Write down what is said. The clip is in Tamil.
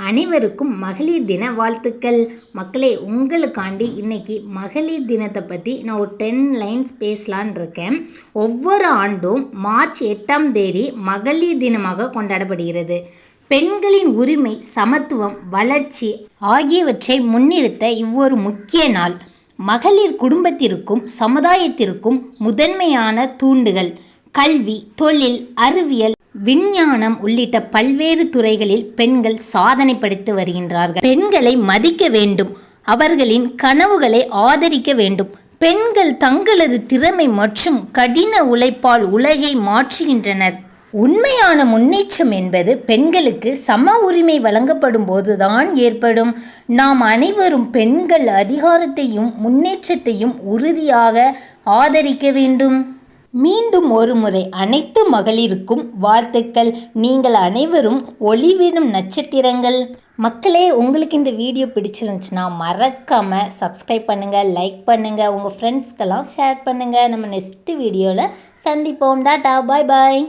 அனைவருக்கும் மகளிர் தின வாழ்த்துக்கள். மக்களே, உங்களுக்காண்டி இன்னைக்கு மகளிர் தினத்தை பற்றி நான் ஒரு 10 லைன்ஸ் பேசலான் இருக்கேன். ஒவ்வொரு ஆண்டும் மார்ச் 8ஆம் தேதி மகளிர் தினமாக கொண்டாடப்படுகிறது. பெண்களின் உரிமை, சமத்துவம், வளர்ச்சி ஆகியவற்றை முன்னிறுத்த இவ்வொரு முக்கிய நாள். மகளிர் குடும்பத்திற்கும் சமுதாயத்திற்கும் முதன்மையான தூண்டுகள். கல்வி, தொழில், அறிவியல், விஞ்ஞானம் உள்ளிட்ட பல்வேறு துறைகளில் பெண்கள் சாதனை படைத்து வருகின்றார்கள். பெண்களை மதிக்க வேண்டும், அவர்களின் கனவுகளை ஆதரிக்க வேண்டும். பெண்கள் தங்களது திறமை மற்றும் கடின உழைப்பால் உலகை மாற்றுகின்றனர். உண்மையான முன்னேற்றம் என்பது பெண்களுக்கு சம உரிமை வழங்கப்படும் போதுதான் ஏற்படும். நாம் அனைவரும் பெண்கள் அதிகாரத்தையும் முன்னேற்றத்தையும் உறுதியாக ஆதரிக்க வேண்டும். மீண்டும் ஒரு முறை அனைத்து மகளிருக்கும் வாழ்த்துக்கள். நீங்கள் அனைவரும் ஒளிவிடும் நட்சத்திரங்கள். மக்களே, உங்களுக்கு இந்த வீடியோ பிடிச்சிருந்துச்சுன்னா மறக்காமல் சப்ஸ்கிரைப் பண்ணுங்கள், லைக் பண்ணுங்கள், உங்கள் ஃப்ரெண்ட்ஸ்க்கெல்லாம் ஷேர் பண்ணுங்கள். நம்ம நெக்ஸ்ட் வீடியோவில் சந்திப்போம். டாடா, பாய் பாய்.